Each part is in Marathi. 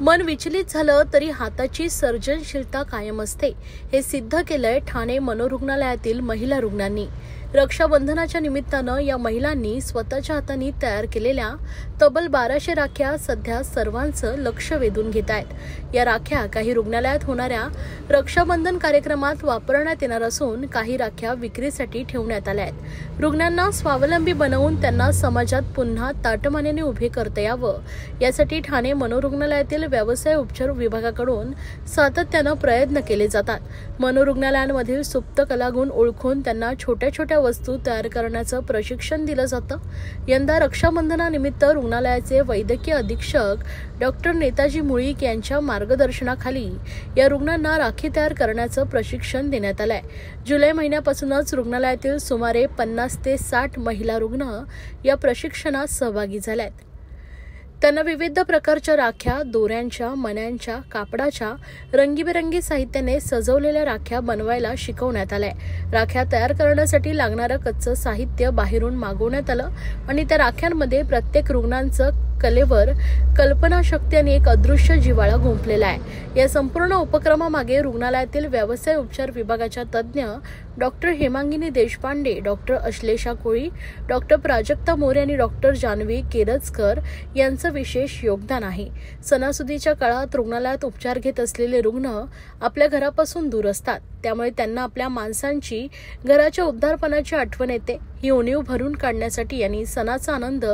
मन विचलित झालं तरी हाताची सर्जनशीलता कायम असते, हे सिद्ध केलंय ठाणे मनोरुग्णालयातील महिला रुग्णांनी। रक्षाबंधनाच्या निमित्तानं या महिलांनी स्वतःच्या हातांनी तयार केलेल्या तब्बल 1200 राख्या सध्या सर्वांचं लक्ष वेधून घेत आहेत। या राख्या काही रुग्णालयात होणाऱ्या रक्षाबंधन कार्यक्रमात वापरण्यात येणार असून काही राख्या विक्रीसाठी ठेवण्यात आल्या आहेत। रुग्णांना स्वावलंबी बनवून त्यांना समाजात पुन्हा ताटमानेने उभे करता यावं यासाठी ठाणे मनोरुग्णालयातील व्यवसाय उपचार विभागाकडून सातत्यानं प्रयत्न केले जातात। मनोरुग्णालयांमधील सुप्त कलागुण ओळखून त्यांना छोट्या छोट्या वस्तू तयार करण्याचं प्रशिक्षण दिलं जातं। यंदा रक्षाबंधनानिमित्त रुग्णालयाचे वैद्यकीय अधीक्षक डॉक्टर नेताजी मुळीक यांच्या मार्गदर्शनाखाली या रुग्णांना राखी तयार करण्याचं प्रशिक्षण देण्यात आलंय। जुलै महिन्यापासूनच रुग्णालयातील सुमारे 50 ते 60 महिला रुग्ण या प्रशिक्षणात सहभागी झाल्यात। त्यांना विविध प्रकारच्या राख्या, दोऱ्यांच्या, मण्यांच्या, कापडाच्या, रंगीबेरंगी साहित्याने सजवलेल्या राख्या बनवायला शिकवण्यात आलंय। राख्या तयार करण्यासाठी लागणारं कच्चं साहित्य बाहेरून मागवण्यात आलं आणि त्या राख्यांमध्ये प्रत्येक रुग्णांचं कलेवर कल्पनाशक्ती आणि एक अदृश्य जिव्हाळा गुंफलेला आहे। या संपूर्ण उपक्रमामागे रुग्णालयातील व्यवसाय उपचार विभागाच्या तज्ज्ञ डॉक्टर हेमांगिनी देशपांडे, डॉक्टर अश्लेषा कोळी, डॉक्टर प्राजक्ता मोरे आणि डॉक्टर जानवी केरजकर यांचं विशेष योगदान आहे। सणासुदीच्या काळात रुग्णालयात उपचार घेत असलेले रुग्ण आपल्या घरापासून दूर असतात, त्यामुळे त्यांना आपल्या माणसांची, घराच्या उबदारपणाची आठवण येते। ही उणीव भरून काढण्यासाठी आणि सणाचा आनंद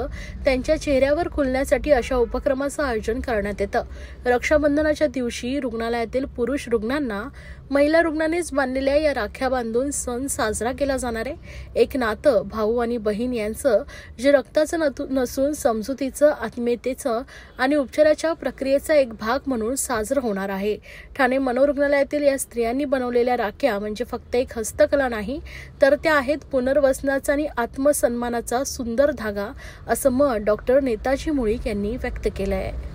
त्यांच्या चेहऱ्यावर खुलण्यासाठी अशा उपक्रमाचं आयोजन करण्यात येतं। रक्षाबंधनाच्या दिवशी रुग्णालयातील पुरुष रुग्णांना महिला रुग्णांनीच बांधलेल्या या राख्या बांधून सण साजरा केला जाणार आहे। एक नातं भाऊ आणि बहीण यांचं जे रक्ताचं नसून समजुतीचं, आत्मीयतेचं आणि उपचाराच्या प्रक्रियेचा एक भाग म्हणून साजरं होणार आहे। ठाणे मनोरुग्णालयातील या स्त्रियांनी बनवलेल्या राख्या म्हणजे फक्त एक हस्तकला नाही, तर त्या आहेत पुनर्वसनाचा आणि आत्मसन्मानाचा सुंदर धागा, असं मत डॉक्टर नेताजी मुळीक यांनी व्यक्त केलं आहे।